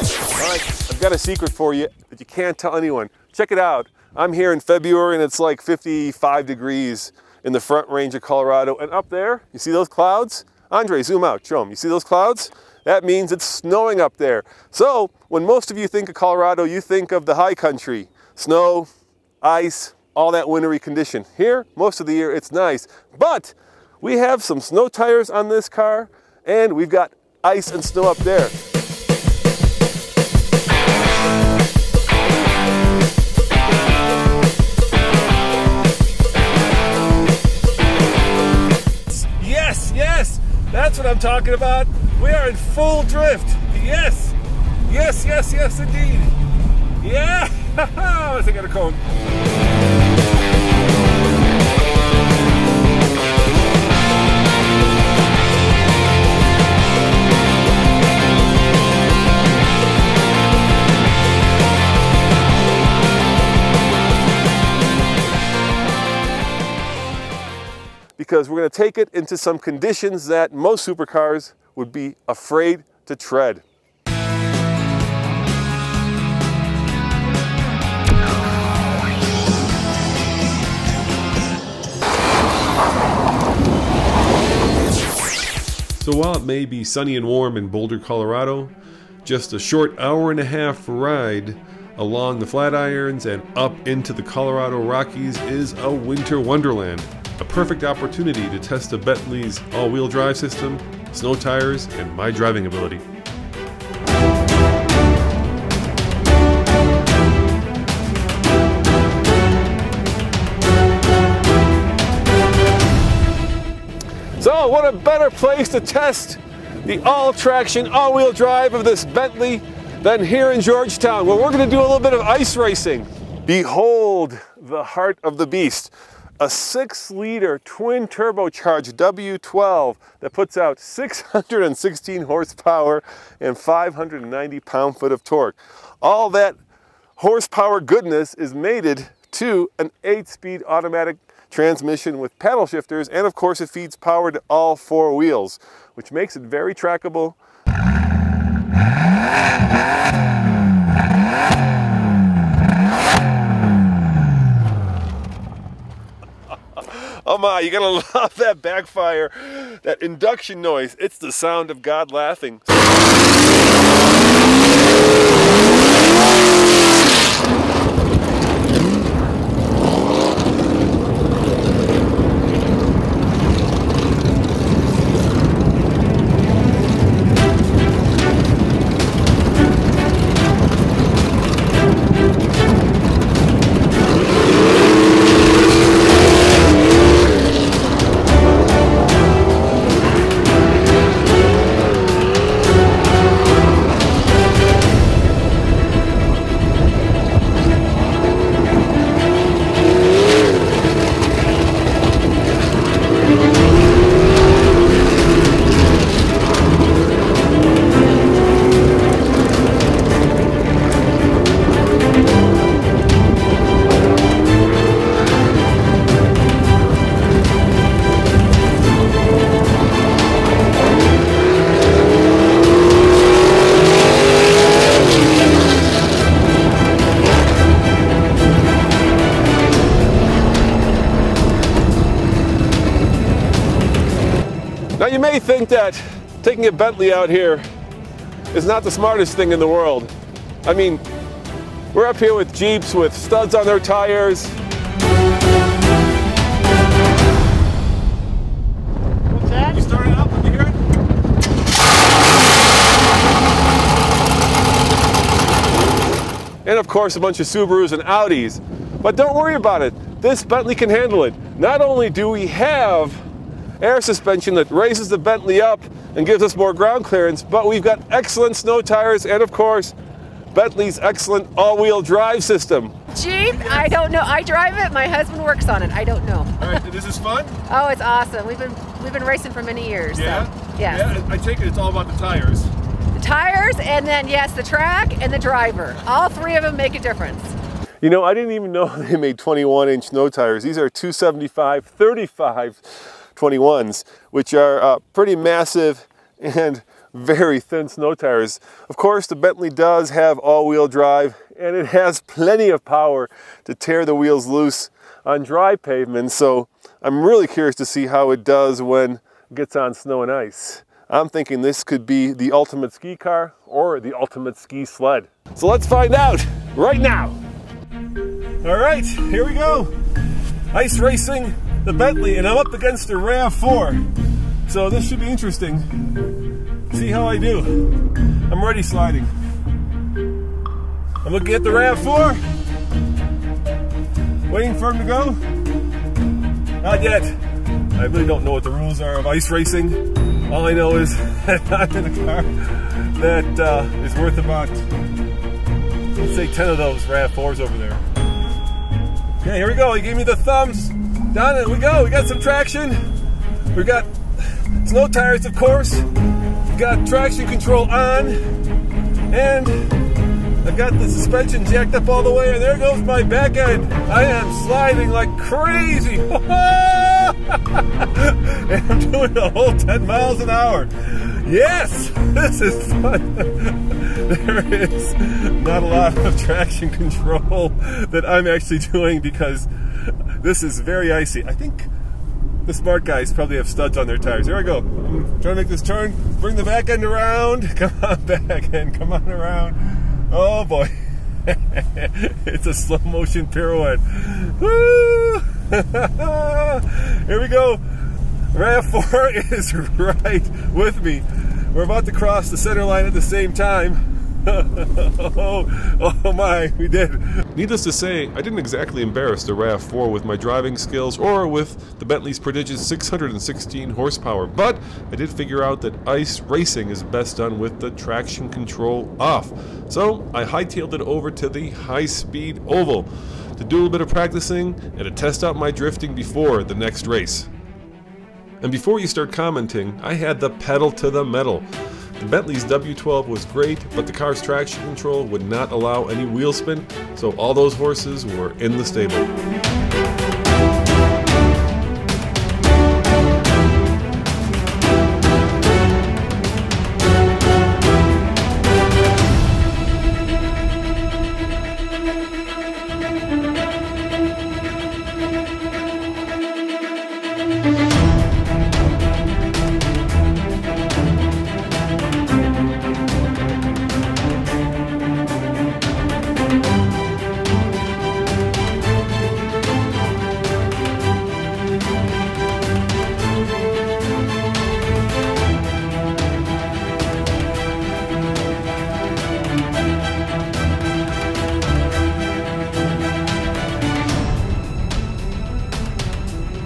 All right, I've got a secret for you that you can't tell anyone. Check it out. I'm here in February and it's like 55 degrees in the Front Range of Colorado. And up there, you see those clouds? Andre, zoom out, show them. You see those clouds? That means it's snowing up there. So when most of you think of Colorado, you think of the high country. Snow, ice, all that wintry condition. Here, most of the year, it's nice. But we have some snow tires on this car and we've got ice and snow up there. Yes, that's what I'm talking about. We are in full drift. Yes, indeed. Yeah, I think I got a cone. Because we're going to take it into some conditions that most supercars would be afraid to tread. So while it may be sunny and warm in Boulder, Colorado, just a short hour-and-a-half ride along the Flatirons and up into the Colorado Rockies is a winter wonderland. A perfect opportunity to test a Bentley's all-wheel drive system, snow tires, and my driving ability. So what a better place to test the all-traction, all-wheel drive of this Bentley than here in Georgetown, where we're going to do a little bit of ice racing. Behold the heart of the beast. A 6-liter twin turbocharged W12 that puts out 616 horsepower and 590 pound-foot of torque. All that horsepower goodness is mated to an 8-speed automatic transmission with paddle shifters, and of course it feeds power to all 4 wheels, which makes it very trackable. Oh my, you gotta love that backfire, that induction noise. It's the sound of God laughing. Now you may think that taking a Bentley out here is not the smartest thing in the world. I mean, we're up here with Jeeps with studs on their tires. What's that? You started up, let me hear it. And of course a bunch of Subarus and Audis. But don't worry about it. This Bentley can handle it. Not only do we have air suspension that raises the Bentley up and gives us more ground clearance, but we've got excellent snow tires and of course Bentley's excellent all-wheel drive system. Jeep? I don't know. I drive it. My husband works on it. I don't know. All right, this is fun? Oh, it's awesome. We've been racing for many years. Yeah? So, yes. Yeah, I take it it's all about the tires. The tires, and then yes, the track and the driver. All 3 of them make a difference. You know, I didn't even know they made 21-inch snow tires. These are 275, 35 21s, which are pretty massive and very thin snow tires. Of course, the Bentley does have all-wheel drive, and it has plenty of power to tear the wheels loose on dry pavement, so I'm really curious to see how it does when it gets on snow and ice. I'm thinking this could be the ultimate ski car or the ultimate ski sled. So let's find out right now. All right, here we go. Ice racing the Bentley, and I'm up against the RAV4. So this should be interesting. See how I do. I'm already sliding. I'm looking at the RAV4. Waiting for him to go. Not yet. I really don't know what the rules are of ice racing. All I know is that I'm in a car that is worth about, let's say, 10 of those RAV4s over there. Okay, here we go. He gave me the thumbs. Down it we go. We got some traction. We got snow tires, of course. We got traction control on. And I've got the suspension jacked up all the way. And there goes my back end. I am sliding like crazy. And I'm doing a whole 10 miles an hour. Yes, this is fun. There is not a lot of traction control that I'm actually doing because this is very icy. I think the smart guys probably have studs on their tires. Here I go. I'm trying to make this turn. Bring the back end around. Come on, back end. Come on around. Oh boy. It's a slow motion pirouette. Woo! Here we go. RAV4 is right with me. We're about to cross the center line at the same time. Oh my, we did. Needless to say, I didn't exactly embarrass the RAV4 with my driving skills or with the Bentley's prodigious 616 horsepower, but I did figure out that ice racing is best done with the traction control off. So I hightailed it over to the high-speed oval to do a little bit of practicing and to test out my drifting before the next race. And before you start commenting, I had the pedal to the metal. The Bentley's W12 was great, but the car's traction control would not allow any wheel spin, so all those horses were in the stable.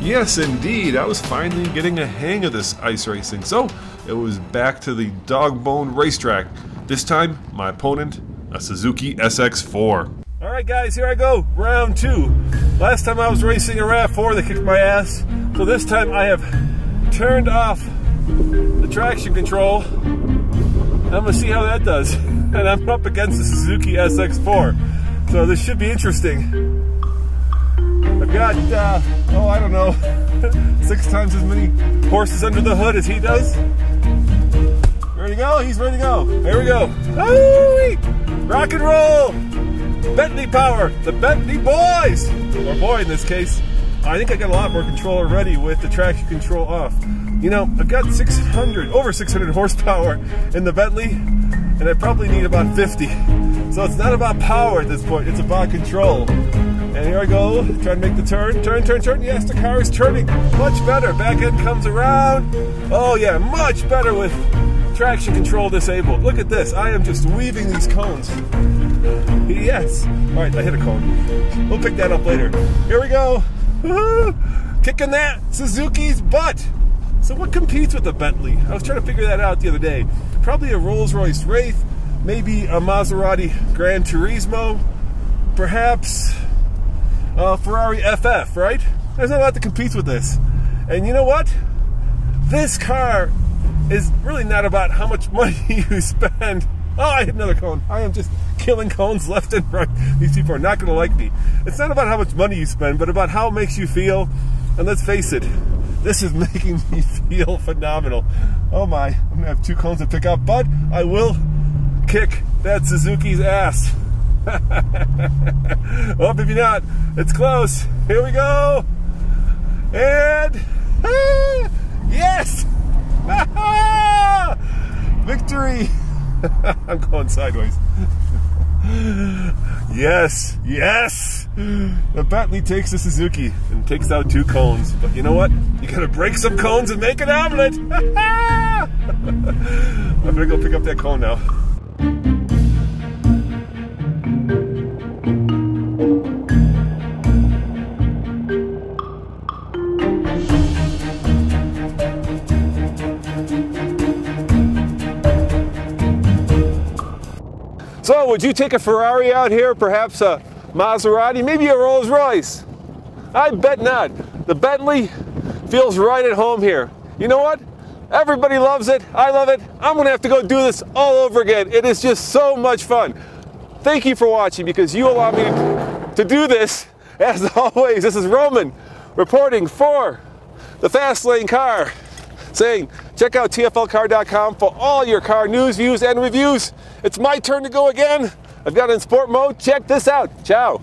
Yes, indeed, I was finally getting a hang of this ice racing, so it was back to the dog-bone racetrack. This time, my opponent, a Suzuki SX4. Alright guys, here I go, round 2. Last time I was racing a RAV4, they kicked my ass, so this time I have turned off the traction control. I'm going to see how that does, and I'm up against the Suzuki SX4, so this should be interesting. I've got, I don't know, 6 times as many horses under the hood as he does. Ready to go? He's ready to go. Here we go. Oh, rock and roll! Bentley power, the Bentley boys! Or boy in this case. I think I got a lot more control already with the traction control off. You know, I've got over 600 horsepower in the Bentley, and I probably need about 50. So it's not about power at this point, it's about control. And here I go, trying to make the turn, turn. Yes, the car is turning much better. Back end comes around. Oh yeah, much better with traction control disabled. Look at this, I am just weaving these cones. Yes. All right, I hit a cone. We'll pick that up later. Here we go. Kicking that Suzuki's butt. So what competes with the Bentley? I was trying to figure that out the other day. Probably a Rolls-Royce Wraith, maybe a Maserati Gran Turismo, perhaps Ferrari FF, right? There's not a lot that competes with this. And you know what? This car is really not about how much money you spend. Oh, I hit another cone. I am just killing cones left and right. These people are not going to like me. It's not about how much money you spend, but about how it makes you feel. And let's face it, This is making me feel phenomenal. Oh my, I'm gonna have 2 cones to pick up, but I will kick that Suzuki's ass. Oh, maybe not. It's close. Here we go. And yes! Victory! I'm going sideways. Yes, yes! The Bentley takes the Suzuki and takes out 2 cones. But you know what? You gotta break some cones and make an omelet! I better go pick up that cone now. So, would you take a Ferrari out here, perhaps a Maserati, maybe a Rolls Royce? I bet not. The Bentley feels right at home here. You know what? Everybody loves it. I love it. I'm going to have to go do this all over again. It is just so much fun. Thank you for watching, because you allow me to do this. As always, this is Roman reporting for the Fast Lane Car, saying check out tflcar.com for all your car news, views, and reviews. It's my turn to go again. I've got it in sport mode. Check this out. Ciao.